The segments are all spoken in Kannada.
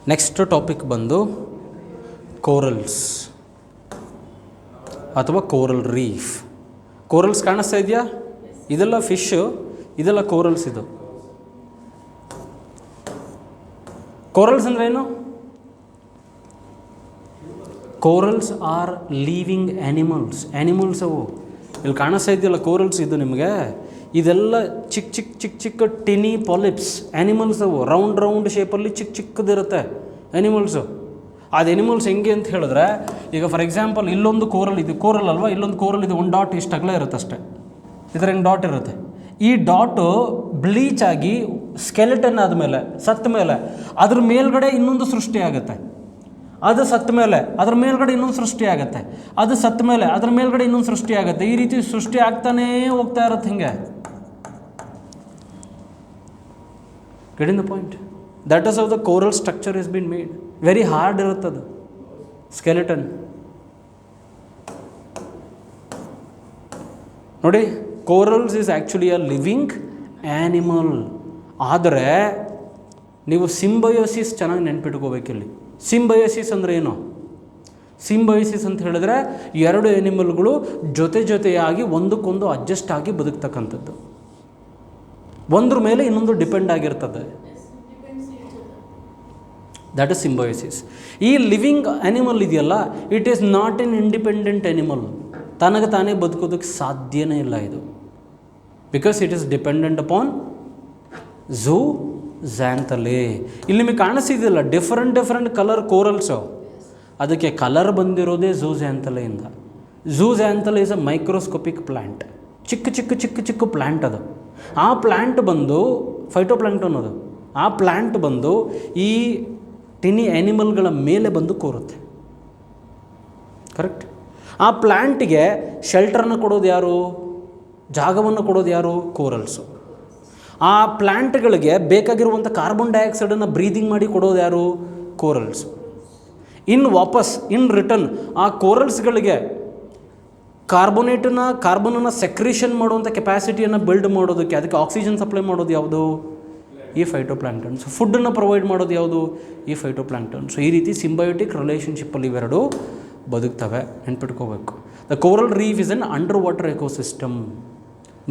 ನೆಕ್ಸ್ಟ್ ಟಾಪಿಕ್ ಬಂದು ಕೋರಲ್ಸ್ ಅಥವಾ ಕೋರಲ್ ರೀಫ್. ಕೋರಲ್ಸ್ ಕಾಣಿಸ್ತಾ ಇದೆಯಾ? ಇದೆಲ್ಲ ಫಿಶ್ಶು, ಇದೆಲ್ಲ ಕೋರಲ್ಸ್. ಇದು ಕೋರಲ್ಸ್ ಅಂದರೆ ಏನು? ಕೋರಲ್ಸ್ ಆರ್ ಲಿವಿಂಗ್ ಆ್ಯನಿಮಲ್ಸ್ ಅವು. ಇಲ್ಲಿ ಕಾಣಿಸ್ತಾ ಇದೆಯಲ್ಲ ಕೋರಲ್ಸ್, ಇದು ನಿಮಗೆ ಇದೆಲ್ಲ ಚಿಕ್ಕ ಚಿಕ್ಕ ಚಿಕ್ಕ ಚಿಕ್ಕ ಟಿನಿ ಪಾಲಿಪ್ಸ್ ಆ್ಯನಿಮಲ್ಸ್ ಅವು. ರೌಂಡ್ ಶೇಪಲ್ಲಿ ಚಿಕ್ಕದಿರುತ್ತೆ ಆ್ಯನಿಮಲ್ಸು. ಅದು ಎನಿಮಲ್ಸ್ ಹೆಂಗೆ ಅಂತ ಹೇಳಿದ್ರೆ, ಈಗ ಫಾರ್ ಎಕ್ಸಾಂಪಲ್ ಇಲ್ಲೊಂದು ಕೋರಲ್ ಇದೆ, ಕೋರಲ್ ಅಲ್ವಾ, ಇಲ್ಲೊಂದು ಕೋರಲ್ ಇದೆ, ಒಂದು ಡಾಟ್ ಇಷ್ಟು ಅಗಲ ಇರುತ್ತೆ ಅಷ್ಟೇ. ಇದರ ಹೆಂಗೆ ಡಾಟ್ ಇರುತ್ತೆ. ಈ ಡಾಟು ಬ್ಲೀಚ್ ಆಗಿ ಸ್ಕೆಲೆಟನ್ ಆದಮೇಲೆ, ಸತ್ತ ಮೇಲೆ ಅದ್ರ ಮೇಲ್ಗಡೆ ಇನ್ನೊಂದು ಸೃಷ್ಟಿ ಆಗುತ್ತೆ. ಅದು ಸತ್ತ ಮೇಲೆ ಅದ್ರ ಮೇಲ್ಗಡೆ ಇನ್ನೊಂದು ಸೃಷ್ಟಿ ಆಗುತ್ತೆ. ಅದು ಸತ್ತ ಮೇಲೆ ಅದ್ರ ಮೇಲ್ಗಡೆ ಇನ್ನೊಂದು ಸೃಷ್ಟಿ ಆಗುತ್ತೆ. ಈ ರೀತಿ ಸೃಷ್ಟಿ ಆಗ್ತಾನೇ ಹೋಗ್ತಾ ಇರುತ್ತೆ. ಹಿಂಗೆ getting the point? That is how the coral structure is been made. Very hard ಇರುತ್ತದು ಸ್ಕೆಲೆಟನ್. ನೋಡಿ, corals is actually a living animal. ಆದರೆ ನೀವು ಸಿಂಬಯೋಸಿಸ್ ಚೆನ್ನಾಗಿ ನೆನ್ಪಿಟ್ಕೋಬೇಕಿಲ್ಲಿ. ಸಿಂಬಯೋಸಿಸ್ ಅಂದರೆ ಏನು? ಸಿಂಬಯೋಸಿಸ್ ಅಂತ ಹೇಳಿದ್ರೆ ಎರಡು ಎನಿಮಲ್ಗಳು ಜೊತೆಯಾಗಿ ಒಂದಕ್ಕೊಂದು ಅಡ್ಜಸ್ಟ್ ಆಗಿ ಬದುಕ್ತಕ್ಕಂಥದ್ದು. ಒಂದ್ರ ಮೇಲೆ ಇನ್ನೊಂದು ಡಿಪೆಂಡ್ ಆಗಿರ್ತದೆ. That is symbiosis. ಈ ಲಿವಿಂಗ್ ಆ್ಯನಿಮಲ್ ಇದೆಯಲ್ಲ, it is not an independent animal. ತನಗೆ ತಾನೇ ಬದುಕೋದಕ್ಕೆ ಸಾಧ್ಯನೇ ಇಲ್ಲ ಇದು. Because it is dependent upon zooxanthellae. ಇಲ್ಲಿ ನಿಮಗೆ ಕಾಣಿಸ್ತಿದೆಯಲ್ಲ ಡಿಫ್ರೆಂಟ್ ಕಲರ್ ಕೋರಲ್ಸು. ಅದಕ್ಕೆ ಕಲರ್ ಬಂದಿರೋದೇ ಝೂಝ್ಯಾಂಥಲೆಯಿಂದ. Zooxanthellae is a microscopic plant. ಚಿಕ್ಕ ಪ್ಲ್ಯಾಂಟ್ ಅದು. ಆ ಪ್ಲ್ಯಾಂಟ್ ಬಂದು ಫೈಟೋಪ್ಲಾಂಕ್ಟನ್ ಅದು. ಆ ಪ್ಲ್ಯಾಂಟ್ ಬಂದು ಈ ಟಿನಿ ಆ್ಯನಿಮಲ್ಗಳ ಮೇಲೆ ಬಂದು ಕೂರುತ್ತೆ. ಕರೆಕ್ಟ್? ಆ ಪ್ಲ್ಯಾಂಟಿಗೆ ಶೆಲ್ಟರ್ನ ಕೊಡೋದು ಯಾರು? ಜಾಗವನ್ನು ಕೊಡೋದು ಯಾರು? ಕೋರಲ್ಸು. ಆ ಪ್ಲ್ಯಾಂಟ್ಗಳಿಗೆ ಬೇಕಾಗಿರುವಂಥ ಕಾರ್ಬನ್ ಡೈಆಕ್ಸೈಡನ್ನು ಬ್ರೀದಿಂಗ್ ಮಾಡಿ ಕೊಡೋದು ಯಾರು? ಕೋರಲ್ಸು. ಇನ್ ರಿಟರ್ನ್ ಆ ಕೋರಲ್ಸ್ಗಳಿಗೆ ಕಾರ್ಬನನ್ನು ಸೆಕ್ರೇಷನ್ ಮಾಡುವಂಥ ಕೆಪಾಸಿಟಿಯನ್ನು ಬಿಲ್ಡ್ ಮಾಡೋದಕ್ಕೆ, ಅದಕ್ಕೆ ಆಕ್ಸಿಜನ್ ಸಪ್ಲೈ ಮಾಡೋದು ಯಾವುದು? ಈ ಫೈಟೋಪ್ಲಾಂಕ್ಟನ್ಸ್. ಫುಡ್ಡನ್ನು ಪ್ರೊವೈಡ್ ಮಾಡೋದು ಯಾವುದು? ಈ ಫೈಟೋಪ್ಲಾಂಕ್ಟನ್ಸ್. ಈ ರೀತಿ ಸಿಂಬಯೋಟಿಕ್ ರಿಲೇಷನ್ಶಿಪ್ಪಲ್ಲಿ ಇವೆರಡು ಬದುಕ್ತವೆ, ನೆನ್ಪಿಟ್ಕೋಬೇಕು. The coral reef is an under water ecosystem.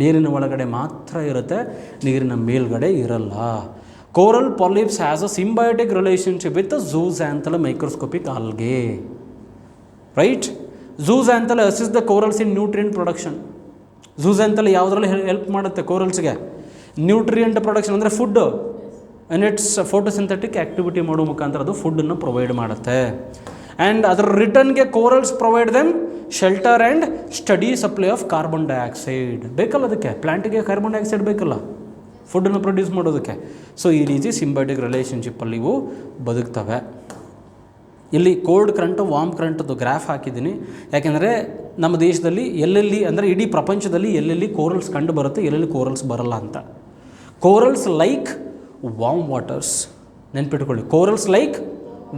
ನೀರಿನ ಒಳಗಡೆ ಮಾತ್ರ ಇರುತ್ತೆ, ನೀರಿನ ಮೇಲ್ಗಡೆ ಇರಲ್ಲ. Coral polyps has a symbiotic relationship with zooxanthellae microscopic algae. Right? Zooxanthellae assist the corals in nutrient production. ಝೂಝ್ಯಾಂಥಲೆ ಯಾವುದರಲ್ಲಿ ಹೆಲ್ಪ್ ಮಾಡುತ್ತೆ ಕೋರಲ್ಸ್ಗೆ? ನ್ಯೂಟ್ರಿಯೆಂಟ್ ಪ್ರೊಡಕ್ಷನ್ ಅಂದರೆ food. And its photosynthetic activity ಮಾಡೋ ಮುಖಾಂತರ ಅದು ಫುಡ್ಡನ್ನು ಪ್ರೊವೈಡ್ ಮಾಡುತ್ತೆ. ಆ್ಯಂಡ್ ಅದರ ರಿಟರ್ನ್ಗೆ corals provide them shelter and steady supply of carbon dioxide. ಬೇಕಲ್ಲ ಅದಕ್ಕೆ, ಪ್ಲ್ಯಾಂಟಿಗೆ ಕಾರ್ಬನ್ ಡೈಆಕ್ಸೈಡ್ ಬೇಕಲ್ಲ ಫುಡ್ಡನ್ನು ಪ್ರೊಡ್ಯೂಸ್ ಮಾಡೋದಕ್ಕೆ. ಸೊ ಈ ರೀತಿ ಸಿಂಬಯೋಟಿಕ್ ರಿಲೇಷನ್ಶಿಪ್ಪಲ್ಲಿ ಇವು ಬದುಕ್ತವೆ. ಇಲ್ಲಿ ಕೋಲ್ಡ್ ಕರೆಂಟು, ವಾರ್ಮ್ ಕರೆಂಟದ್ದು ಗ್ರಾಫ್ ಹಾಕಿದ್ದೀನಿ. ಯಾಕೆಂದರೆ ನಮ್ಮ ದೇಶದಲ್ಲಿ ಎಲ್ಲೆಲ್ಲಿ ಅಂದರೆ ಇಡೀ ಪ್ರಪಂಚದಲ್ಲಿ ಎಲ್ಲೆಲ್ಲಿ ಕೋರಲ್ಸ್ ಕಂಡು ಬರುತ್ತೆ, ಎಲ್ಲೆಲ್ಲಿ ಕೋರಲ್ಸ್ ಬರಲ್ಲ ಅಂತ. Corals like warm waters. ನೆನ್ಪಿಟ್ಕೊಳ್ಳಿ, corals like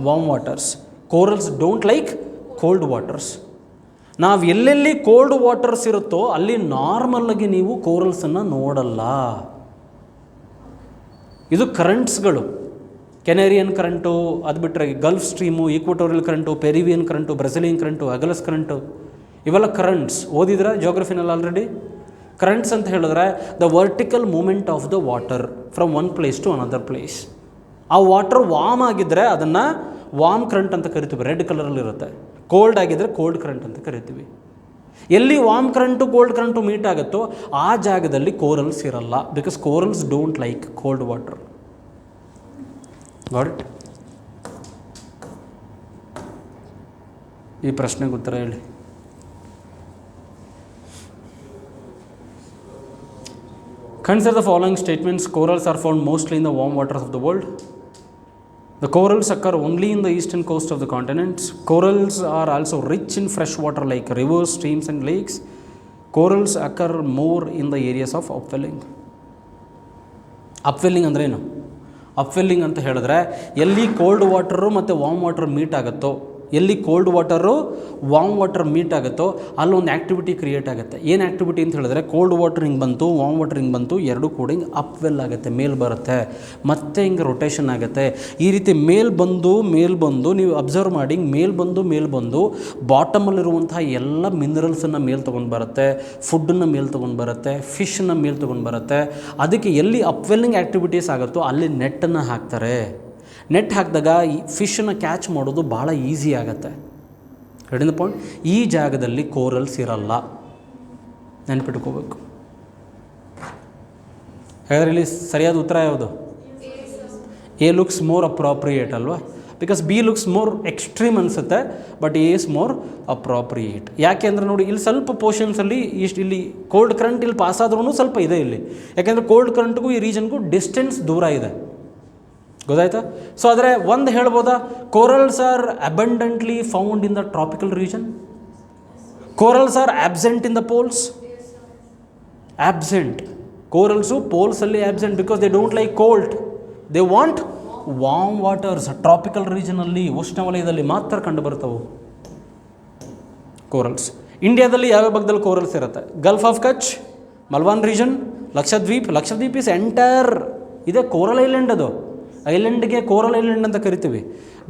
warm waters. Corals don't like cold waters. ನಾವು ಎಲ್ಲೆಲ್ಲಿ ಕೋಲ್ಡ್ ವಾಟರ್ಸ್ ಇರುತ್ತೋ ಅಲ್ಲಿ ನಾರ್ಮಲ್ಲಾಗಿ ನೀವು ಕೋರಲ್ಸನ್ನು ನೋಡಲ್ಲ. ಇದು ಕರೆಂಟ್ಸ್ಗಳು. ಕೆನೇರಿಯನ್ ಕರೆಂಟು, ಅದು ಬಿಟ್ಟರೆ Gulf Stream, equatorial current, Peruvian current, Brazilian current, Agulhas current, ಇವೆಲ್ಲ ಕರೆಂಟ್ಸ್. ಓದಿದ್ರೆ ಜೋಗ್ರಫಿನಲ್ಲಿ ಆಲ್ರೆಡಿ. ಕರೆಂಟ್ಸ್ ಅಂತ ಹೇಳಿದ್ರೆ the vertical movement of the water from one place to another place. ಆ ವಾಟರ್ ವಾರ್ಮ್ ಆಗಿದ್ದರೆ ಅದನ್ನು ವಾರ್ಮ್ ಕರೆಂಟ್ ಅಂತ ಕರಿತೀವಿ, ರೆಡ್ ಕಲರಲ್ಲಿರುತ್ತೆ. ಕೋಲ್ಡ್ ಆಗಿದ್ದರೆ ಕೋಲ್ಡ್ ಕರೆಂಟ್ ಅಂತ ಕರಿತೀವಿ. ಎಲ್ಲಿ warm current cold current meet ಆಗುತ್ತೋ ಆ ಜಾಗದಲ್ಲಿ ಕೋರಲ್ಸ್ ಇರಲ್ಲ. Because corals don't like cold water. Got it? ಈ ಪ್ರಶ್ನೆಗೆ ಉತ್ತರ ಹೇಳಿ. Consider the following statements. Corals are found mostly in the warm waters of the world. The corals occur only in the eastern coast of the continents. Corals are also rich in fresh water like rivers, streams and lakes. Corals occur more in the areas of upwelling. ಅಪ್ವೆಲ್ಲಿಂಗ್ ಅಂದರೆ ಏನು? ಅಪ್ವೆಲ್ಲಿಂಗ್ ಅಂತ ಹೇಳಿದ್ರೆ ಎಲ್ಲಿ ಕೋಲ್ಡ್ ವಾಟರು ಮತ್ತು ವಾರ್ಮ್ ವಾಟರ್ ಮೀಟ್ ಆಗುತ್ತೋ, ಎಲ್ಲಿ cold water warm water meet ಆಗುತ್ತೋ ಅಲ್ಲೊಂದು ಆ್ಯಕ್ಟಿವಿಟಿ ಕ್ರಿಯೇಟ್ ಆಗುತ್ತೆ. ಏನು ಆ್ಯಕ್ಟಿವಿಟಿ ಅಂತ ಹೇಳಿದ್ರೆ ಕೋಲ್ಡ್ ವಾಟರ್ ಹಿಂಗೆ ಬಂತು, ವಾರ್ಮ್ ವಾಟರ್ ಹಿಂಗೆ ಬಂತು, ಎರಡೂ ಕೂಡ ಹಿಂಗೆ ಅಪ್ವೆಲ್ ಆಗುತ್ತೆ, ಮೇಲೆ ಬರುತ್ತೆ, ಮತ್ತೆ ಹಿಂಗೆ ರೊಟೇಷನ್ ಆಗುತ್ತೆ. ಈ ರೀತಿ ಮೇಲ್ ಬಂದು ನೀವು ಅಬ್ಸರ್ವ್ ಮಾಡಿ, ಹಿಂಗೆ ಮೇಲ್ ಬಂದು ಬಾಟಮಲ್ಲಿರುವಂಥ ಎಲ್ಲ ಮಿನರಲ್ಸನ್ನು ಮೇಲೆ ತೊಗೊಂಡು ಬರುತ್ತೆ, ಫುಡ್ಡನ್ನು ಮೇಲೆ ತೊಗೊಂಡು ಬರುತ್ತೆ, ಫಿಶನ್ನು ಮೇಲೆ ತೊಗೊಂಡು ಬರುತ್ತೆ. ಅದಕ್ಕೆ ಎಲ್ಲಿ ಅಪ್ವೆಲ್ಲಿಂಗ್ ಆ್ಯಕ್ಟಿವಿಟೀಸ್ ಆಗುತ್ತೋ ಅಲ್ಲಿ ನೆಟ್ಟನ್ನು ಹಾಕ್ತಾರೆ. ನೆಟ್ ಹಾಕಿದಾಗ ಈ ಫಿಶನ್ನು ಕ್ಯಾಚ್ ಮಾಡೋದು ಭಾಳ ಈಸಿ ಆಗುತ್ತೆ. ಕಡಿಂದ ಪಾಯಿಂಟ್, ಈ ಜಾಗದಲ್ಲಿ ಕೋರಲ್ಸ್ ಇರಲ್ಲ, ನೆನ್ಪಿಟ್ಕೋಬೇಕು. ಹಾಗಾದರೆ ಇಲ್ಲಿ ಸರಿಯಾದ ಉತ್ತರ ಯಾವುದು? ಎ ಲುಕ್ಸ್ ಮೋರ್ ಅಪ್ರಾಪ್ರಿಯೇಟ್ ಅಲ್ವಾ? Because B looks more extreme ಅನಿಸುತ್ತೆ, but A is more appropriate. ಯಾಕೆ ಅಂದರೆ ನೋಡಿ, ಇಲ್ಲಿ ಸ್ವಲ್ಪ ಪೋರ್ಷನ್ಸಲ್ಲಿ ಇಲ್ಲಿ ಕೋಲ್ಡ್ ಕರೆಂಟ್ ಇಲ್ಲಿ ಪಾಸ್ ಆದ್ರೂ ಸ್ವಲ್ಪ ಇದೆ ಇಲ್ಲಿ. ಯಾಕೆಂದರೆ ಕೋಲ್ಡ್ ಕರೆಂಟ್ಗೂ ಈ ರೀಜನ್ಗೂ ಡಿಸ್ಟೆನ್ಸ್ ದೂರ ಇದೆ, ಗೊತ್ತಾಯ್ತಾ? ಸೊ ಆದರೆ ಒಂದು ಹೇಳ್ಬೋದಾ, corals are abundantly found in the tropical region, corals are absent in the poles. Absent corals ಪೋಲ್ಸಲ್ಲಿ absent, because they don't like cold, they want warm waters. Tropical ರೀಜನಲ್ಲಿ, ಉಷ್ಣವಲಯದಲ್ಲಿ ಮಾತ್ರ ಕಂಡು ಬರ್ತವೆ ಕೋರಲ್ಸ್. ಇಂಡಿಯಾದಲ್ಲಿ ಯಾವ ಭಾಗದಲ್ಲಿ ಕೋರಲ್ಸ್ ಇರುತ್ತೆ? Gulf of Kutch, Malvan region, Lakshadweep is entire ಇದೆ ಕೋರಲ್ ಐಲ್ಯಾಂಡ್. ಅದು ಐಲ್ಯಾಂಡ್ಗೆ ಕೋರಲ್ ಐಲ್ಯಾಂಡ್ ಅಂತ ಕರಿತೀವಿ.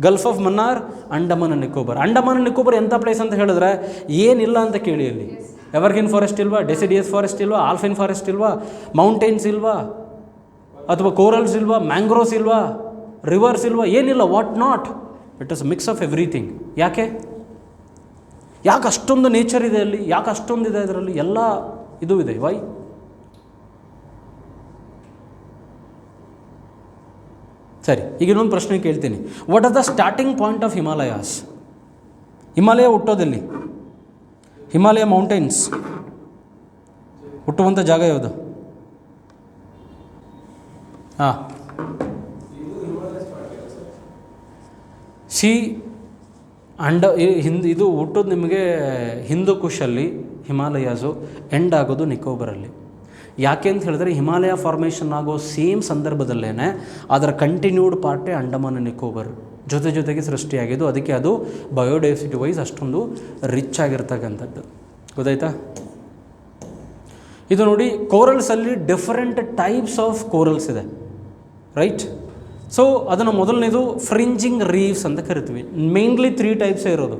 Gulf of Mannar, Andaman and Nicobar ಎಂಥ ಪ್ಲೇಸ್ ಅಂತ ಹೇಳಿದ್ರೆ ಏನಿಲ್ಲ ಅಂತ ಕೇಳಿ. ಅಲ್ಲಿ ಎವರ್ಗ್ರೀನ್ ಫಾರೆಸ್ಟ್ ಇಲ್ವಾ, ಡೆಸಿಡಿಯಸ್ ಫಾರೆಸ್ಟ್ ಇಲ್ವಾ, ಆಲ್ಫೈನ್ ಫಾರೆಸ್ಟ್ ಇಲ್ವಾ, ಮೌಂಟೇನ್ಸ್ ಇಲ್ವಾ, ಅಥವಾ ಕೋರಲ್ಸ್ ಇಲ್ವಾ, ಮ್ಯಾಂಗ್ರೋವ್ಸ್ ಇಲ್ವಾ, ರಿವರ್ಸ್ ಇಲ್ವಾ, ಏನಿಲ್ಲ. What not, it is mix of everything. ಯಾಕೆ ಅಷ್ಟೊಂದು ನೇಚರ್ ಇದೆ ಅಲ್ಲಿ? ಯಾಕೆ ಅಷ್ಟೊಂದಿದೆ ಅದರಲ್ಲಿ? ಎಲ್ಲ ಇದು ಇದೆ. ವೈ? ಸರಿ, ಈಗ ಇನ್ನೊಂದು ಪ್ರಶ್ನೆ ಕೇಳ್ತೀನಿ. What are the starting point of Himalayas? Himalaya ಹುಟ್ಟೋದಲ್ಲಿ, ಹಿಮಾಲಯ ಮೌಂಟೇನ್ಸ್ ಹುಟ್ಟುವಂಥ ಜಾಗ ಯಾವುದು? ಹಾಂ, ಇದು ಹುಟ್ಟೋದು ನಿಮಗೆ ಹಿಂದೂ ಕುಶಲ್ಲಿ, ಹಿಮಾಲಯಾಸು ಎಂಡ್ ಆಗೋದು ನಿಕೋಬರಲ್ಲಿ. ಯಾಕೆ ಅಂತ ಹೇಳಿದ್ರೆ ಹಿಮಾಲಯ ಫಾರ್ಮೇಷನ್ ಆಗೋ ಸೇಮ್ ಸಂದರ್ಭದಲ್ಲೇ ಅದರ ಕಂಟಿನ್ಯೂಡ್ ಪಾರ್ಟೇ ಅಂಡಮಾನ್ ನಿಕೋಬಾರ್ ಜೊತೆಗೆ ಸೃಷ್ಟಿಯಾಗಿದ್ದು. ಅದಕ್ಕೆ ಅದು ಬಯೋಡೈವರ್ಸಿಟಿ ವೈಸ್ ಅಷ್ಟೊಂದು ರಿಚ್ ಆಗಿರ್ತಕ್ಕಂಥದ್ದು, ಗೊತ್ತಾಯ್ತಾ? ಇದು ನೋಡಿ, ಕೋರಲ್ಸಲ್ಲಿ ಡಿಫರೆಂಟ್ ಟೈಪ್ಸ್ ಆಫ್ ಕೋರಲ್ಸ್ ಇದೆ, ರೈಟ್? ಸೊ ಅದನ್ನು ಮೊದಲನೇದು ಫ್ರಿಂಜಿಂಗ್ ರೀವ್ಸ್ ಅಂತ ಕರಿತೀವಿ. ಮೇನ್ಲಿ 3 ಟೈಪ್ಸೇ ಇರೋದು: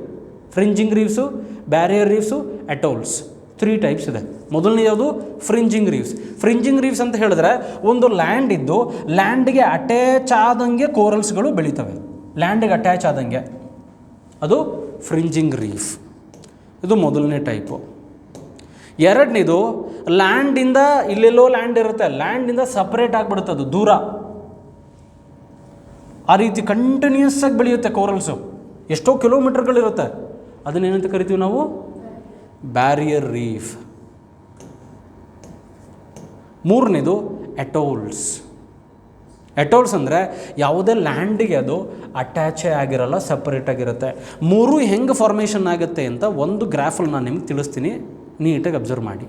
ಫ್ರಿಂಜಿಂಗ್ ರೀವ್ಸು, ಬ್ಯಾರಿಯರ್ ರೀವ್ಸು, ಅಟೋಲ್ಸ್. 3 ಟೈಪ್ಸ್ ಇದೆ. ಮೊದಲನೇ ಯಾವುದು? ಫ್ರಿಂಜಿಂಗ್ ರೀವ್ಸ್ ಅಂತ ಹೇಳಿದ್ರೆ ಒಂದು ಲ್ಯಾಂಡ್ ಇದ್ದು ಲ್ಯಾಂಡ್ಗೆ ಅಟ್ಯಾಚ್ ಆದಂಗೆ ಕೋರಲ್ಸ್ಗಳು ಬೆಳೀತವೆ. ಲ್ಯಾಂಡಿಗೆ ಅಟ್ಯಾಚ್ ಆದಂಗೆ ಅದು ಫ್ರಿಂಜಿಂಗ್ ರೀಫ್. ಇದು ಮೊದಲನೇ ಟೈಪು. ಎರಡನೇದು, ಲ್ಯಾಂಡಿಂದ ಇಲ್ಲೆಲ್ಲೋ ಲ್ಯಾಂಡ್ ಇರುತ್ತೆ, ಲ್ಯಾಂಡಿಂದ ಸಪ್ರೇಟ್ ಆಗಿಬಿಡುತ್ತೆ, ಅದು ದೂರ. ಆ ರೀತಿ ಕಂಟಿನ್ಯೂಸ್ ಆಗಿ ಬೆಳೆಯುತ್ತೆ ಕೋರಲ್ಸು, ಎಷ್ಟೋ ಕಿಲೋಮೀಟರ್ಗಳಿರುತ್ತೆ. ಅದನ್ನೇನಂತ ಕರಿತೀವಿ ನಾವು? Barrier reef. ಮೂರನೇದು ಅಟೋಲ್ಸ್ ಅಂದರೆ ಯಾವುದೇ ಲ್ಯಾಂಡಿಗೆ ಅದು ಅಟ್ಯಾಚೇ ಆಗಿರಲ್ಲ, ಸಪ್ರೇಟ್ ಆಗಿರುತ್ತೆ. ಮೂರು ಹೆಂಗೆ ಫಾರ್ಮೇಷನ್ ಆಗುತ್ತೆ ಅಂತ ಒಂದು ಗ್ರಾಫಲ್ಲಿ ನಾನು ನಿಮ್ಗೆ ತಿಳಿಸ್ತೀನಿ, ನೀಟಾಗಿ ಅಬ್ಸರ್ವ್ ಮಾಡಿ.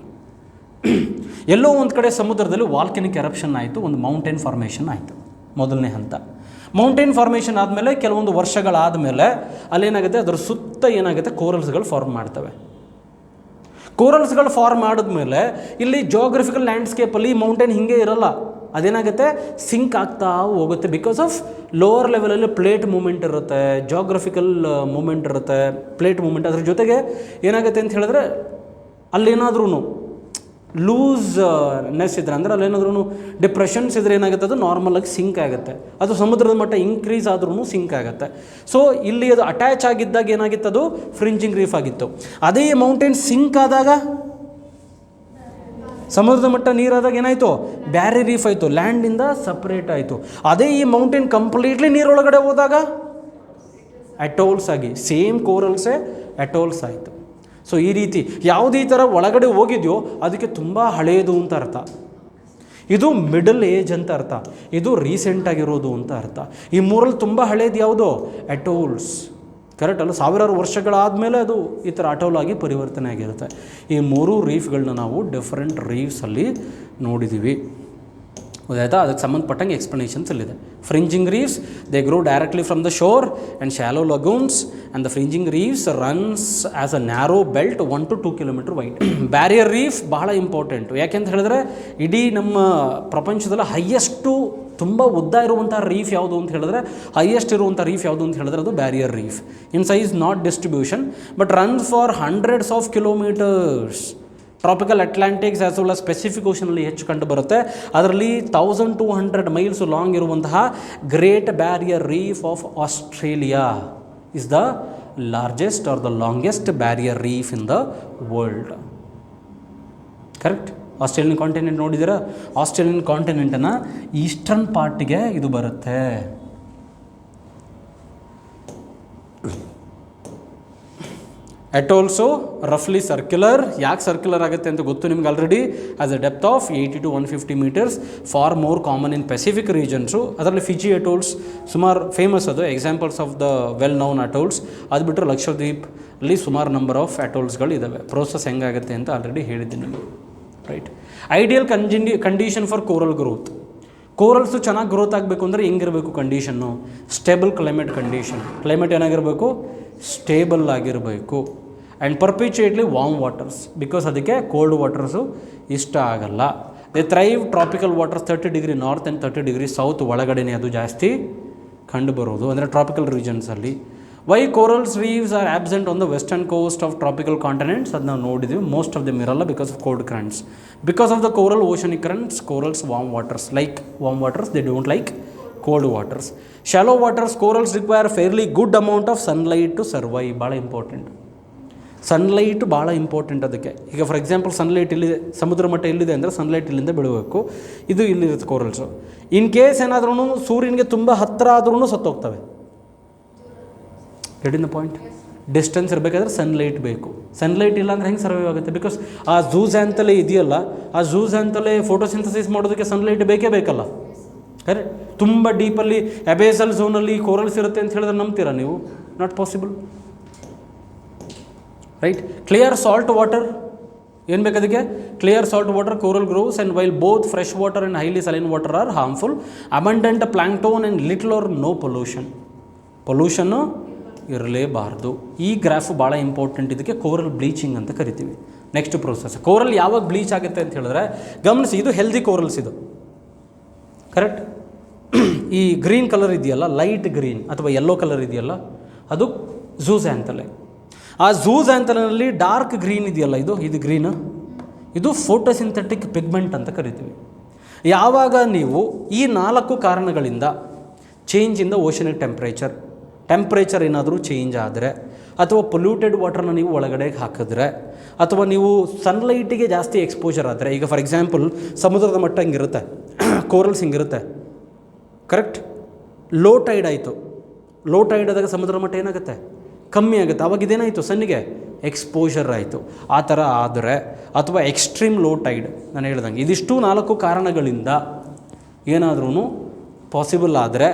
ಎಲ್ಲೋ ಒಂದು ಕಡೆ ಸಮುದ್ರದಲ್ಲಿ ವಾಲ್ಕೆನಿಕ್ ಎರಪ್ಷನ್ ಆಯಿತು, ಒಂದು ಮೌಂಟೇನ್ ಫಾರ್ಮೇಷನ್ ಆಯಿತು, ಮೊದಲನೇ ಹಂತ. ಮೌಂಟೇನ್ ಫಾರ್ಮೇಷನ್ ಆದಮೇಲೆ ಕೆಲವೊಂದು ವರ್ಷಗಳಾದಮೇಲೆ ಅಲ್ಲೇನಾಗುತ್ತೆ, ಅದರ ಸುತ್ತ ಏನಾಗುತ್ತೆ, ಕೋರಲ್ಸ್ಗಳು ಫಾರ್ಮ್ ಮಾಡ್ತವೆ. ಕೋರಲ್ಸ್ಗಳು ಫಾರ್ಮ್ ಮಾಡಿದ್ಮೇಲೆ ಇಲ್ಲಿ ಜಿಯೋಗ್ರಫಿಕಲ್ ಲ್ಯಾಂಡ್ಸ್ಕೇಪಲ್ಲಿ ಮೌಂಟೇನ್ ಹಿಂಗೆ ಇರಲ್ಲ, ಅದೇನಾಗುತ್ತೆ, ಸಿಂಕ್ ಆಗ್ತಾ ಹೋಗುತ್ತೆ. ಬಿಕಾಸ್ ಆಫ್ ಲೋವರ್ ಲೆವೆಲಲ್ಲಿ ಪ್ಲೇಟ್ ಮೂಮೆಂಟ್ ಇರುತ್ತೆ, ಜಿಯೋಗ್ರಫಿಕಲ್ ಮೂಮೆಂಟ್ ಇರುತ್ತೆ, ಪ್ಲೇಟ್ ಮೂಮೆಂಟ್. ಅದ್ರ ಜೊತೆಗೆ ಏನಾಗುತ್ತೆ ಅಂತ ಹೇಳಿದ್ರೆ ಅಲ್ಲೇನಾದ್ರೂ ಲೂಸ್ನೆಸ್ ಇದ್ದರೆ, ಅಂದರೆ ಅಲ್ಲೇನಾದ್ರೂ ಡಿಪ್ರೆಷನ್ಸ್ ಇದ್ದರೆ ಏನಾಗುತ್ತೆ, ಅದು ನಾರ್ಮಲಾಗಿ ಸಿಂಕ್ ಆಗುತ್ತೆ. ಅದು ಸಮುದ್ರದ ಮಟ್ಟ ಇನ್ಕ್ರೀಸ್ ಆದ್ರೂ ಸಿಂಕ್ ಆಗುತ್ತೆ. ಸೊ ಇಲ್ಲಿ ಅದು ಅಟ್ಯಾಚ್ ಆಗಿದ್ದಾಗ ಏನಾಗಿತ್ತು, ಅದು ಫ್ರಿಂಜಿಂಗ್ ರೀಫ್ ಆಗಿತ್ತು. ಅದೇ ಮೌಂಟೇನ್ ಸಿಂಕ್ ಆದಾಗ, ಸಮುದ್ರದ ಮಟ್ಟ ನೀರಾದಾಗ ಏನಾಯಿತು, ಬ್ಯಾರಿಯರ್ ರೀಫ್ ಆಯಿತು, ಲ್ಯಾಂಡಿಂದ ಸಪ್ರೇಟ್ ಆಯಿತು. ಅದೇ ಈ ಮೌಂಟೇನ್ ಕಂಪ್ಲೀಟ್ಲಿ ನೀರೊಳಗಡೆ ಹೋದಾಗ ಅಟೋಲ್ಸ್ ಆಗಿ, ಸೇಮ್ ಕೋರಲ್ಸೇ ಅಟೋಲ್ಸ್ ಆಯಿತು. ಸೊ ಈ ರೀತಿ ಯಾವುದೇ ಥರ ಒಳಗಡೆ ಹೋಗಿದೆಯೋ ಅದಕ್ಕೆ ತುಂಬ ಹಳೆಯದು ಅಂತ ಅರ್ಥ, ಇದು ಮಿಡಲ್ ಏಜ್ ಅಂತ ಅರ್ಥ, ಇದು ರೀಸೆಂಟಾಗಿರೋದು ಅಂತ ಅರ್ಥ. ಈ ಮೂರಲ್ಲಿ ತುಂಬ ಹಳೇದು ಯಾವುದು, ಅಟೋಲ್ಸ್. ಕರೆಕ್ಟ್ ಅಲ್ಲ? ಸಾವಿರಾರು ವರ್ಷಗಳಾದಮೇಲೆ ಅದು ಈ ಥರ ಅಟೋಲ್ ಆಗಿ ಪರಿವರ್ತನೆ ಆಗಿರುತ್ತೆ. ಈ ಮೂರು ರೀಫ್ಗಳನ್ನ ನಾವು ಡಿಫ್ರೆಂಟ್ ರೀಫ್ಸಲ್ಲಿ ನೋಡಿದ್ದೀವಿ. ಗೊತ್ತಾಯ್ತಾ? ಅದಕ್ಕೆ ಸಂಬಂಧಪಟ್ಟಂಗೆ ಎಕ್ಸ್ಪ್ಲನೇಷನ್ಸ್ ಇಲ್ಲಿದೆ. Fringing reefs they grow directly from the shore and shallow lagoons and the fringing reefs runs as a narrow belt 1 to 2 kilometers wide. Barrier reef ಬಹಳ ಇಂಪಾರ್ಟೆಂಟು. ಯಾಕೆಂತ ಹೇಳಿದ್ರೆ ಇಡೀ ನಮ್ಮ ಪ್ರಪಂಚದಲ್ಲಿ ಹೈಯೆಸ್ಟು ತುಂಬ ಉದ್ದ ಇರುವಂಥ ರೀಫ್ ಯಾವುದು ಅಂತ ಹೇಳಿದ್ರೆ, ಹೈಯೆಸ್ಟ್ ಇರುವಂಥ ರೀಫ್ ಯಾವುದು ಅಂತ ಹೇಳಿದ್ರೆ ಅದು barrier reef. In size not distribution but runs for hundreds of kilometres. Tropical Atlantics as well as Pacific ಓಷನಲ್ಲಿ ಹೆಚ್ಚು ಕಂಡು ಬರುತ್ತೆ. ಅದರಲ್ಲಿ 1200 miles ಲಾಂಗ್ ಇರುವಂತಹ Great Barrier Reef of Australia is the largest or the longest barrier reef in the world. Correct? Australian continent ನೋಡಿದ್ದೀರಾ? ಆಸ್ಟ್ರೇಲಿಯನ್ ಕಾಂಟಿನೆಂಟನ್ನು ಈಸ್ಟರ್ನ್ ಪಾರ್ಟಿಗೆ ಇದು ಬರುತ್ತೆ. ಅಟೋಲ್ಸು ರಫ್ಲಿ ಸರ್ಕ್ಯುಲರ್. ಯಾಕೆ ಸರ್ಕ್ಯುಲರ್ ಆಗುತ್ತೆ ಅಂತ ಗೊತ್ತು ನಿಮ್ಗೆ already. As a depth of 80 to 150 meters, far more common in Pacific regions. ಅದರಲ್ಲಿ ಫಿಜಿ ಅಟೋಲ್ಸ್ ಸುಮಾರು ಫೇಮಸ್, ಅದು examples of the well known atolls. ಅದು ಬಿಟ್ಟರೆ ಲಕ್ಷದ್ವೀಪ್ ಅಲ್ಲಿ ಸುಮಾರು ನಂಬರ್ ಆಫ್ ಅಟೋಲ್ಸ್ಗಳು ಇದ್ದಾವೆ. ಪ್ರೋಸೆಸ್ ಹೆಂಗಾಗುತ್ತೆ ಅಂತ ಆಲ್ರೆಡಿ ಹೇಳಿದ್ದೀನಿ ನಿಮಗೆ. Right. Ideal condition for coral growth. Corals ಚೆನ್ನಾಗಿ ಗ್ರೋತ್ ಆಗಬೇಕು ಅಂದರೆ ಹೆಂಗಿರಬೇಕು condition? Stable climate condition. Climate ಏನಾಗಿರಬೇಕು? ಸ್ಟೇಬಲ್ ಆಗಿರಬೇಕು. And perpetually warm waters, because ಅದಕ್ಕೆ ಕೋಲ್ಡ್ ವಾಟರ್ಸು ಇಷ್ಟ ಆಗಲ್ಲ. They thrive tropical waters 30 degree north and 30 degree south ಒಳಗಡೆನೇ ಅದು ಜಾಸ್ತಿ ಕಂಡು ಬರೋದು, ಅಂದರೆ ಟ್ರಾಪಿಕಲ್ ರೀಜನ್ಸಲ್ಲಿ. Why corals reefs are absent on the western coast of tropical continents? ಅದು ನಾವು ನೋಡಿದ್ದೀವಿ. ಮೋಸ್ಟ್ ಆಫ್ ದಮ್ ಇರಲ್ಲ because of cold currents. Because of the coral oceanic currents corals warm waters, like warm waters, they don't like cold waters. Shallow waters corals require fairly good amount of sunlight to survive. ಭಾಳ ಇಂಪಾರ್ಟೆಂಟ್ ಸನ್ಲೈಟ್, ಭಾಳ ಇಂಪಾರ್ಟೆಂಟ್ ಅದಕ್ಕೆ. ಈಗ ಫಾರ್ ಎಕ್ಸಾಂಪಲ್ ಸನ್ಲೈಟ್ ಇಲ್ಲಿದೆ, ಸಮುದ್ರ ಮಟ್ಟ ಇಲ್ಲಿದೆ ಅಂದರೆ ಸನ್ಲೈಟ್ ಇಲ್ಲಿಂದ ಬೀಳಬೇಕು. ಇದು ಇಲ್ಲಿರುತ್ತೆ ಕೋರಲ್ಸು. ಇನ್ ಕೇಸ್ ಏನಾದ್ರೂ ಸೂರ್ಯನಿಗೆ ತುಂಬ ಹತ್ತಿರ ಆದ್ರೂ ಸತ್ತೋಗ್ತವೆ. Get in the point? Distance ಇರಬೇಕಾದ್ರೆ ಸನ್ಲೈಟ್ ಬೇಕು. ಸನ್ಲೈಟ್ ಇಲ್ಲ ಅಂದರೆ ಹೆಂಗೆ ಸರ್ವೈವ್ ಆಗುತ್ತೆ? ಬಿಕಾಸ್ ಆ ಝೂಝ್ಯಾಂತಲೇ ಇದೆಯಲ್ಲ, ಆ ಝೂಝ್ಯಾಂತಲೇ ಫೋಟೋಸಿಂಥಸಿಸ್ ಮಾಡೋದಕ್ಕೆ ಸನ್ಲೈಟ್ ಬೇಕೇ ಬೇಕಲ್ಲ. ಕರೆಕ್ಟ್? ತುಂಬ ಡೀಪಲ್ಲಿ ಅಬೇಸಲ್ ಝೋನಲ್ಲಿ ಕೋರಲ್ಸ್ ಇರುತ್ತೆ ಅಂತ ಹೇಳಿದ್ರೆ ನಂಬ್ತೀರಾ ನೀವು? Not possible. Right. Clear salt water ಏನು ಬೇಕು ಅದಕ್ಕೆ? Clear salt water coral grows and while both fresh water and highly saline water are harmful. Abundant plankton and little or no pollution. Pollution ಇರಲೇಬಾರ್ದು. ಈ ಗ್ರಾಫು ಭಾಳ ಇಂಪಾರ್ಟೆಂಟ್. ಇದಕ್ಕೆ ಕೋರಲ್ ಬ್ಲೀಚಿಂಗ್ ಅಂತ ಕರಿತೀವಿ. Next process. ಕೋರಲ್ ಯಾವಾಗ ಬ್ಲೀಚ್ ಆಗುತ್ತೆ ಅಂತ ಹೇಳಿದ್ರೆ ಗಮನಿಸಿ, ಇದು ಹೆಲ್ದಿ ಕೋರಲ್ಸ್ ಇದು. ಕರೆಕ್ಟ್? ಈ ಗ್ರೀನ್ ಕಲರ್ ಇದೆಯಲ್ಲ, ಲೈಟ್ ಗ್ರೀನ್ ಅಥವಾ ಯೆಲ್ಲೋ ಕಲರ್ ಇದೆಯಲ್ಲ, ಅದು ಝೂಝ್ಯಾಂಥಲೆ. ಆ ಝೂಝ್ಯಾಂಥಲೆನಲ್ಲಿ ಡಾರ್ಕ್ ಗ್ರೀನ್ ಇದೆಯಲ್ಲ, ಇದು ಗ್ರೀನ್, ಇದು ಫೋಟೋಸಿಂಥೆಟಿಕ್ ಪಿಗ್ಮೆಂಟ್ ಅಂತ ಕರಿತೀವಿ. ಯಾವಾಗ ನೀವು ಈ 4 ಕಾರಣಗಳಿಂದ change in the oceanic temperature ಏನಾದರೂ ಚೇಂಜ್ ಆದರೆ, ಅಥವಾ ಪೊಲ್ಯೂಟೆಡ್ ವಾಟರ್ನ ನೀವು ಒಳಗಡೆ ಹಾಕಿದ್ರೆ, ಅಥವಾ ನೀವು ಸನ್ಲೈಟಿಗೆ ಜಾಸ್ತಿ ಎಕ್ಸ್ಪೋಜರ್ ಆದರೆ, ಈಗ ಫಾರ್ ಎಕ್ಸಾಂಪಲ್ ಸಮುದ್ರದ ಮಟ್ಟ ಹಿಂಗಿರುತ್ತೆ, ಕೋರಲ್ಸ್ ಹಿಂಗಿರುತ್ತೆ. ಕರೆಕ್ಟ್? ಲೋ ಟೈಡ್ ಆಯಿತು. ಲೋ ಟೈಡ್ ಆದಾಗ ಸಮುದ್ರ ಮಟ್ಟ ಏನಾಗುತ್ತೆ? ಕಮ್ಮಿ ಆಗುತ್ತೆ. ಆವಾಗ ಇದೇನಾಯಿತು? ಸನ್ನಿಗೆ ಎಕ್ಸ್ಪೋಜರ್ ಆಯಿತು. ಆ ಥರ ಆದರೆ, ಅಥವಾ ಎಕ್ಸ್ಟ್ರೀಮ್ ಲೋ ಟೈಡ್, ನಾನು ಹೇಳ್ದಂಗೆ ಇದಿಷ್ಟು 4 ಕಾರಣಗಳಿಂದ ಏನಾದ್ರೂ ಪಾಸಿಬಲ್ ಆದರೆ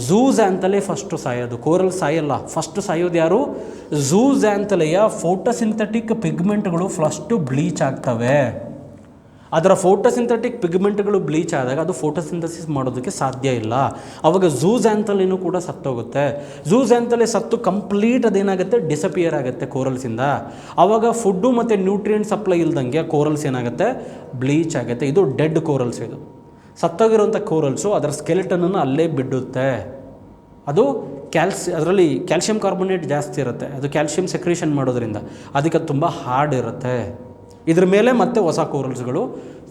ಝೂಝ್ಯಾಂಥಲೆ ಫಸ್ಟು ಸಾಯೋದು. ಕೋರಲ್ ಸಾಯಲ್ಲ. ಫಸ್ಟ್ ಸಾಯೋದು ಯಾರು? ಝೂಝ್ಯಾಂಥಲೆಯ ಫೋಟೋಸಿಂಥೆಟಿಕ್ ಪಿಗ್ಮೆಂಟ್ಗಳು ಫಸ್ಟು ಬ್ಲೀಚ್ ಆಗ್ತವೆ. ಅದರ ಫೋಟೋಸಿಂಥೆಟಿಕ್ ಪಿಗ್ಮೆಂಟ್ಗಳು ಬ್ಲೀಚ್ ಆದಾಗ ಅದು ಫೋಟೋಸಿಂಥಸಿಸ್ ಮಾಡೋದಕ್ಕೆ ಸಾಧ್ಯ ಇಲ್ಲ. ಆವಾಗ ಝೂಝ್ಯಾಂಥಲೆನೂ ಕೂಡ ಸತ್ತೋಗುತ್ತೆ. ಝೂಝ್ಯಾಂಥಲೆ ಸತ್ತು ಕಂಪ್ಲೀಟ್ ಅದೇನಾಗುತ್ತೆ? ಡಿಸಪಿಯರ್ ಆಗುತ್ತೆ ಕೋರಲ್ಸಿಂದ. ಆವಾಗ ಫುಡ್ಡು ಮತ್ತು ನ್ಯೂಟ್ರಿಯೆಂಟ್ ಸಪ್ಲೈ ಇಲ್ದಂಗೆ ಕೋರಲ್ಸ್ ಏನಾಗುತ್ತೆ? ಬ್ಲೀಚ್ ಆಗುತ್ತೆ. ಇದು ಡೆಡ್ ಕೋರಲ್ಸ್. ಇದು ಸತ್ತೋಗಿರೋಂಥ ಕೋರಲ್ಸು ಅದರ ಸ್ಕೆಲೆಟನನ್ನು ಅಲ್ಲೇ ಬಿಡುತ್ತೆ. ಅದು ಅದರಲ್ಲಿ ಕ್ಯಾಲ್ಶಿಯಂ ಕಾರ್ಬೋನೇಟ್ ಜಾಸ್ತಿ ಇರುತ್ತೆ. ಅದು ಕ್ಯಾಲ್ಶಿಯಂ ಸೆಕ್ರೇಷನ್ ಮಾಡೋದ್ರಿಂದ ಅದಕ್ಕೆ ತುಂಬ ಹಾರ್ಡ್ ಇರುತ್ತೆ. ಇದ್ರ ಮೇಲೆ ಮತ್ತೆ ಹೊಸ ಕೋರಲ್ಸ್ಗಳು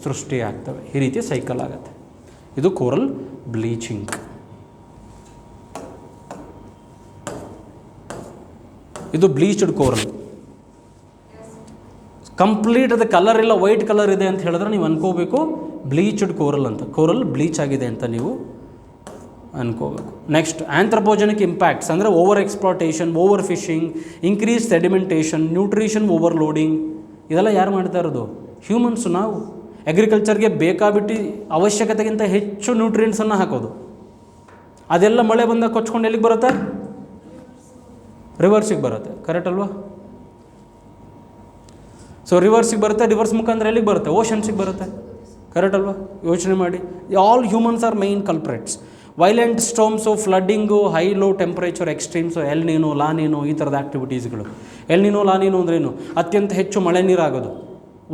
ಸೃಷ್ಟಿಯಾಗ್ತವೆ. ಈ ರೀತಿ ಸೈಕಲ್ ಆಗುತ್ತೆ. ಇದು ಕೋರಲ್ ಬ್ಲೀಚಿಂಗ್. ಇದು ಬ್ಲೀಚ್ಡ್ ಕೋರಲ್. ಕಂಪ್ಲೀಟ್ ಅದು ಕಲರ್ ಇಲ್ಲ, ವೈಟ್ ಕಲರ್ ಇದೆ ಅಂತ ಹೇಳಿದ್ರೆ ನೀವು ಅನ್ಕೋಬೇಕು ಬ್ಲೀಚ್ಡ್ ಕೋರಲ್ ಅಂತ. ಕೋರಲ್ ಬ್ಲೀಚ್ ಆಗಿದೆ ಅಂತ ನೀವು ಅನ್ಕೋಬೇಕು. ನೆಕ್ಸ್ಟ್ ಆಂಥ್ರಪೋಜೆನಿಕ್ ಇಂಪ್ಯಾಕ್ಟ್ಸ್ ಅಂದರೆ over exploitation, over fishing, increase sedimentation, nutrition overloading. ಇದೆಲ್ಲ ಯಾರು ಮಾಡ್ತಾ ಇರೋದು? ಹ್ಯೂಮನ್ಸು. ನಾವು ಅಗ್ರಿಕಲ್ಚರ್ಗೆ ಬೇಕಾಬಿಟ್ಟು ಅವಶ್ಯಕತೆಗಿಂತ ಹೆಚ್ಚು ನ್ಯೂಟ್ರಿಯೆಂಟ್ಸನ್ನು ಹಾಕೋದು. ಅದೆಲ್ಲ ಮಳೆ ಬಂದಾಗ ಕೊಚ್ಕೊಂಡು ಎಲ್ಲಿಗೆ ಬರುತ್ತೆ? ರಿವರ್ಸಿಗೆ ಬರುತ್ತೆ. ಕರೆಕ್ಟ್ ಅಲ್ವಾ? ಸೊ ರಿವರ್ಸಿಗೆ ಬರುತ್ತೆ. ರಿವರ್ಸ್ ಮುಖಾಂತರ ಎಲ್ಲಿಗೆ ಬರುತ್ತೆ? ಓಷನ್ಸಿಗೆ ಬರುತ್ತೆ. ಕರೆಕ್ಟ್ ಅಲ್ವಾ? ಯೋಚನೆ ಮಾಡಿ. All humans are main culprits. Violent storms, flooding, high low temperature extremes, El Nino, La ನೀನು, ಈ ಥರದ ಆ್ಯಕ್ಟಿವಿಟೀಸ್ಗಳು. ಎಲ್ ನೀನು, ಲಾ ನೀನು ಅಂದ್ರೇನು? ಅತ್ಯಂತ ಹೆಚ್ಚು ಮಳೆ ನೀರಾಗೋದು.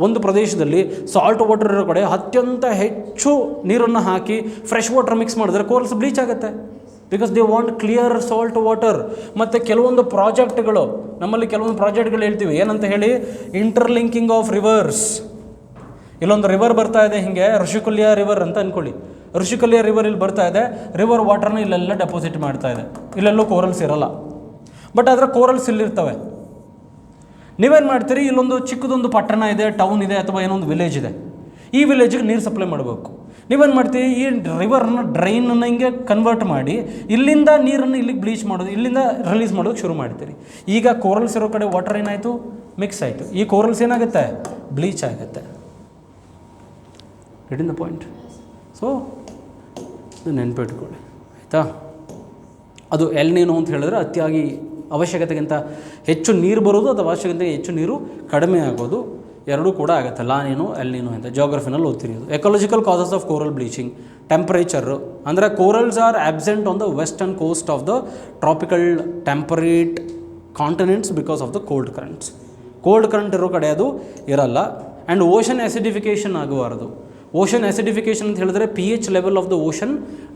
ಒಂದು ಪ್ರದೇಶದಲ್ಲಿ ಸಾಲ್ಟ್ ವಾಟರ್ ಇರೋ ಕಡೆ ಅತ್ಯಂತ ಹೆಚ್ಚು ನೀರನ್ನು ಹಾಕಿ ಫ್ರೆಶ್ ವಾಟರ್ ಮಿಕ್ಸ್ ಮಾಡಿದ್ರೆ ಕೋರಲ್ಸ್ ಬ್ಲೀಚ್ ಆಗುತ್ತೆ. Because they want clear salt water. ಮತ್ತು ಕೆಲವೊಂದು ಪ್ರಾಜೆಕ್ಟ್ಗಳು, ನಮ್ಮಲ್ಲಿ ಕೆಲವೊಂದು ಪ್ರಾಜೆಕ್ಟ್ಗಳು ಹೇಳ್ತೀವಿ ಏನಂತ ಹೇಳಿ, ಇಂಟರ್ಲಿಂಕಿಂಗ್ ಆಫ್ ರಿವರ್ಸ್. ಇಲ್ಲೊಂದು ರಿವರ್ ಬರ್ತಾ ಇದೆ, ಹೀಗೆ ಋಷಿಕುಲ್ಯ ರಿವರ್ ಅಂತ ಅಂದ್ಕೊಳ್ಳಿ. ಋಷಿಕುಲ್ಯ ರಿವರ್ ಇಲ್ಲಿ ಬರ್ತಾ ಇದೆ, ರಿವರ್ ವಾಟರ್ನ ಇಲ್ಲೆಲ್ಲ ಡೆಪಾಸಿಟ್ ಮಾಡ್ತಾ ಇದೆ. ಇಲ್ಲೆಲ್ಲೂ ಕೋರಲ್ಸ್ ಇರೋಲ್ಲ, ಬಟ್ ಅದರ ಕೋರಲ್ಸ್ ಇಲ್ಲಿರ್ತವೆ. ನೀವೇನು ಮಾಡ್ತೀರಿ, ಇಲ್ಲೊಂದು ಚಿಕ್ಕದೊಂದು ಪಟ್ಟಣ ಇದೆ, ಟೌನ್ ಇದೆ, ಅಥವಾ ಏನೊಂದು ವಿಲೇಜ್ ಇದೆ. ಈ ವಿಲೇಜಿಗೆ ನೀರು ಸಪ್ಲೈ ಮಾಡಬೇಕು. ನೀವೇನು ಮಾಡ್ತೀವಿ, ಈ ರಿವರ್ನ ಡ್ರೈನನ್ನು ಹಿಂಗೆ ಕನ್ವರ್ಟ್ ಮಾಡಿ ಇಲ್ಲಿಂದ ನೀರನ್ನು ಇಲ್ಲಿಗೆ ಬ್ಲೀಚ್ ಮಾಡೋದು, ಇಲ್ಲಿಂದ ರಿಲೀಸ್ ಮಾಡೋದಕ್ಕೆ ಶುರು ಮಾಡ್ತೀರಿ. ಈಗ ಕೋರಲ್ಸ್ ಇರೋ ಕಡೆ ವಾಟರ್ ಏನಾಯಿತು, ಮಿಕ್ಸ್ ಆಯಿತು. ಈ ಕೋರಲ್ಸ್ ಏನಾಗುತ್ತೆ, ಬ್ಲೀಚ್ ಆಗುತ್ತೆ. Get in the point. So ಇದು ನೆನ್ಪಿಟ್ಕೊಳ್ಳಿ, ಆಯಿತಾ? ಅದು ಎಲ್ ನೀನು ಅಂತ ಹೇಳಿದ್ರೆ ಅತಿಯಾಗಿ ಅವಶ್ಯಕತೆಗಿಂತ ಹೆಚ್ಚು ನೀರು ಬರೋದು, ಅಥವಾ ಅವಶ್ಯಕತೆಗೆ ಹೆಚ್ಚು ನೀರು ಕಡಿಮೆ ಆಗೋದು, ಎರಡೂ ಕೂಡ ಆಗುತ್ತೆ. ಲಾ ನೀನು, ಎಲ್ ನೀನು ಅಂತ ಜಾಗ್ರಫಿನಲ್ಲಿ ಓದ್ತಿರೋದು. Ecological causes of coral bleaching. Temperature ಅಂದರೆ corals are absent on the western coast of the tropical temperate continents because of the cold currents. Cold current ಇರೋ ಕಡೆ ಅದು ಇರಲ್ಲ. ಆ್ಯಂಡ್ ಓಷನ್ ಆ್ಯಸಿಡಿಫಿಕೇಷನ್ ಆಗಬಾರ್ದು. ಓಷನ್ ಆ್ಯಸಿಡಿಫಿಕೇಷನ್ ಅಂತ ಹೇಳಿದ್ರೆ P H level of the ocean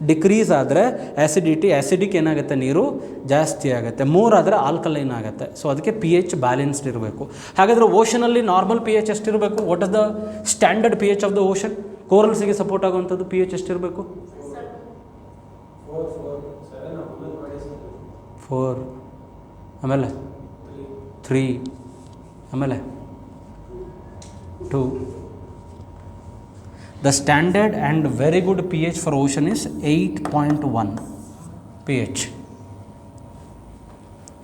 decrease ಆದರೆ ಆ್ಯಸಿಡಿಕ್ ಏನಾಗುತ್ತೆ, ನೀರು ಜಾಸ್ತಿ ಆಗುತ್ತೆ. ಮೋರ್ ಆದರೆ ಆಲ್ಕಲೈನ್ ಆಗುತ್ತೆ. ಸೊ ಅದಕ್ಕೆ ಪಿ ಎಚ್ ಬ್ಯಾಲೆನ್ಸ್ಡ್ ಇರಬೇಕು. ಹಾಗಾದರೆ ಓಷನಲ್ಲಿ ನಾರ್ಮಲ್ ಪಿ ಎಚ್ ಎಷ್ಟಿರಬೇಕು? What is the standard P H of the ocean? ಕೋರಲ್ಸಿಗೆ ಸಪೋರ್ಟ್ ಆಗುವಂಥದ್ದು ಪಿ ಎಚ್ ಎಷ್ಟಿರಬೇಕು? 4, ಆಮೇಲೆ 3, ಆಮೇಲೆ 2. The standard and very good pH for ocean is 8.1 pH.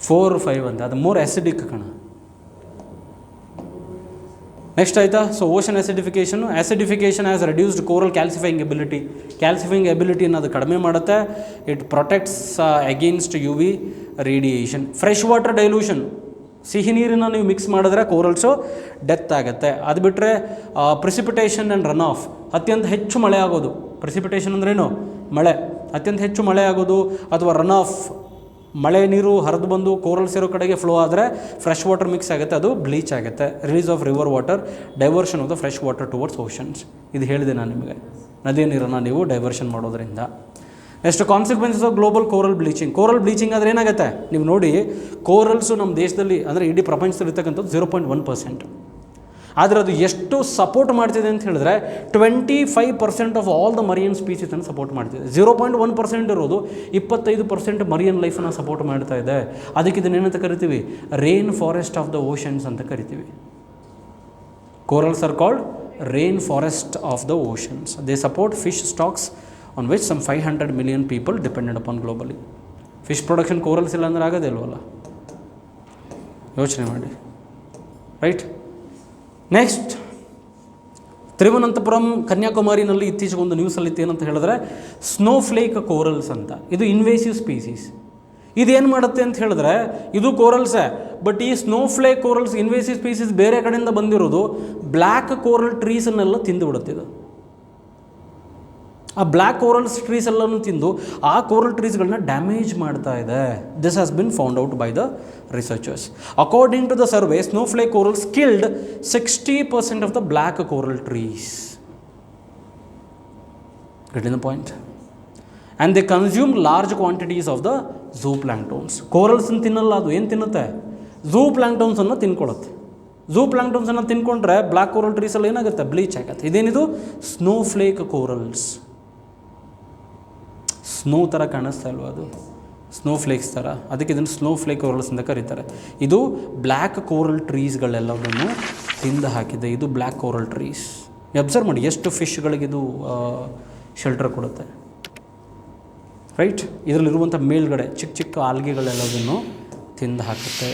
4, 5 ಅಂತ, ಅದು ಮೋರ್ ಆ್ಯಸಿಡಿಕ್ ಕಣ. ನೆಕ್ಸ್ಟ್ ಆಯಿತಾ? So ocean acidification has reduced coral calcifying ability. Calcifying ಎಬಿಲಿಟಿನ ಅದು ಕಡಿಮೆ ಮಾಡುತ್ತೆ. It protects against UV radiation. Fresh water dilution, ಸಿಹಿ ನೀರನ್ನು ನೀವು ಮಿಕ್ಸ್ ಮಾಡಿದ್ರೆ ಕೋರಲ್ಸು ಡೆತ್ ಆಗುತ್ತೆ. ಅದು ಬಿಟ್ಟರೆ ಪ್ರಿಸಿಪಿಟೇಷನ್ ಆ್ಯಂಡ್ ರನ್ ಆಫ್, ಅತ್ಯಂತ ಹೆಚ್ಚು ಮಳೆ ಆಗೋದು. ಪ್ರಿಸಿಪಿಟೇಷನ್ ಅಂದ್ರೇನು? ಮಳೆ. ಅತ್ಯಂತ ಹೆಚ್ಚು ಮಳೆ ಆಗೋದು, ಅಥವಾ ರನ್ ಆಫ್, ಮಳೆ ನೀರು ಹರಿದು ಬಂದು ಕೋರಲ್ಸ್ ಇರೋ ಕಡೆಗೆ ಫ್ಲೋ ಆದರೆ ಫ್ರೆಶ್ ವಾಟರ್ ಮಿಕ್ಸ್ ಆಗುತ್ತೆ, ಅದು ಬ್ಲೀಚ್ ಆಗುತ್ತೆ. Release of river water, diversion of the fresh water towards oceans. ಇದು ಹೇಳಿದೆ ನಾನು ನಿಮಗೆ, ನದಿಯ ನೀರನ್ನು ನೀವು ಡೈವರ್ಷನ್ ಮಾಡೋದ್ರಿಂದ. Next consequences of global coral bleaching. Coral bleaching ಆದರೆ ಏನಾಗುತ್ತೆ, ನೀವು ನೋಡಿ, ಕೋರಲ್ಸು ನಮ್ಮ ದೇಶದಲ್ಲಿ ಅಂದರೆ ಇಡೀ ಪ್ರಪಂಚದಲ್ಲಿ ಇರ್ತಕ್ಕಂಥದ್ದು 0.1%. ಆದರೆ ಅದು ಎಷ್ಟು ಸಪೋರ್ಟ್ ಮಾಡ್ತಿದೆ ಅಂತ ಹೇಳಿದ್ರೆ 25% ಆಫ್ ಆಲ್ ದ ಮರಿಯನ್ ಸ್ಪೀಸೀಸನ್ನು ಸಪೋರ್ಟ್ ಮಾಡ್ತಿದೆ. 0.1% ಇರೋದು 25% ಮರಿಯನ್ ಲೈಫನ್ನು ಸಪೋರ್ಟ್ ಮಾಡ್ತಾ ಇದೆ. ಅದಕ್ಕೆ ಇದನ್ನೇನಂತ ಕರಿತೀವಿ, rain forest of the oceans ಅಂತ ಕರಿತೀವಿ. Corals are called rain forest of the oceans. They support fish stocks on which some 500 million people depended upon globally. Fish production corals ಇಲ್ಲ ಅಂದರೆ ಆಗೋದೇ ಇಲ್ವಲ್ಲ, ಯೋಚನೆ ಮಾಡಿ, ರೈಟ್? ನೆಕ್ಸ್ಟ್, ತಿರುವನಂತಪುರಂ ಕನ್ಯಾಕುಮಾರಿನಲ್ಲಿ ಇತ್ತೀಚೆಗೆ ಒಂದು ನ್ಯೂಸಲ್ಲಿ ಇತ್ತು. ಏನಂತ ಹೇಳಿದ್ರೆ ಸ್ನೋಫ್ಲೇಕ್ ಕೋರಲ್ಸ್ ಅಂತ. ಇದು ಇನ್ವೇಸಿವ್ ಸ್ಪೀಸೀಸ್. ಇದೇನು ಮಾಡುತ್ತೆ ಅಂತ ಹೇಳಿದ್ರೆ, ಇದು ಕೋರಲ್ಸೇ, ಬಟ್ ಈ ಸ್ನೋಫ್ಲೇಕ್ ಕೋರಲ್ಸ್ ಇನ್ವೇಸಿವ್ ಸ್ಪೀಸೀಸ್ ಬೇರೆ ಕಡೆಯಿಂದ ಬಂದಿರೋದು ಬ್ಲ್ಯಾಕ್ ಕೋರಲ್ ಟ್ರೀಸನ್ನೆಲ್ಲ ತಿಂದು ಬಿಡುತ್ತಿದ್ದು. ಆ ಬ್ಲ್ಯಾಕ್ ಕೋರಲ್ಸ್ ಟ್ರೀಸ್ ಎಲ್ಲನೂ ತಿಂದು ಆ ಕೋರಲ್ ಟ್ರೀಸ್ಗಳನ್ನ ಡ್ಯಾಮೇಜ್ ಮಾಡ್ತಾ ಇದೆ. This has been found out by the researchers. According to the survey, snowflake corals killed 60% of the black coral trees. Get in the point. And they consume large quantities of the zooplanktons. ಕೋರಲ್ಸನ್ನು ತಿನ್ನಲ್ಲ, ಅದು ಏನು ತಿನ್ನುತ್ತೆ, ಝೂ ಪ್ಲಾಂಕ್ಟೋನ್ಸನ್ನು ತಿನ್ಕೊಳುತ್ತೆ. ಝೂ ಪ್ಲಾಂಕ್ಟೋನ್ಸನ್ನು ತಿನ್ಕೊಂಡ್ರೆ ಬ್ಲ್ಯಾಕ್ ಕೋರಲ್ ಟ್ರೀಸಲ್ಲಿ ಏನಾಗುತ್ತೆ, ಬ್ಲೀಚ್ ಆಗುತ್ತೆ. ಇದೇನಿದು, ಸ್ನೋಫ್ಲೇಕ್ ಕೋರಲ್ಸ್. ಸ್ನೋ ಥರ ಕಾಣಿಸ್ತಾ ಇಲ್ವ, ಅದು ಸ್ನೋಫ್ಲೇಕ್ಸ್ ಥರ, ಅದಕ್ಕೆ ಇದನ್ನು ಸ್ನೋಫ್ಲೇಕ್ ಕೋರಲ್ಸ್ ಅಂತ ಕರೀತಾರೆ. ಇದು ಬ್ಲ್ಯಾಕ್ ಕೋರಲ್ ಟ್ರೀಸ್ಗಳೆಲ್ಲವನ್ನು ತಿಂದು ಹಾಕಿದೆ. ಇದು ಬ್ಲ್ಯಾಕ್ ಕೋರಲ್ ಟ್ರೀಸ್. ಅಬ್ಸರ್ವ್ ಮಾಡಿ ಎಷ್ಟು ಫಿಶ್ಗಳಿಗಿದು ಶೆಲ್ಟರ್ ಕೊಡುತ್ತೆ, ರೈಟ್? ಇದರಲ್ಲಿರುವಂಥ ಮೇಲ್ಗಡೆ ಚಿಕ್ಕ ಚಿಕ್ಕ ಆಲ್ಗೆಗಳೆಲ್ಲದನ್ನು ತಿಂದು ಹಾಕುತ್ತೆ.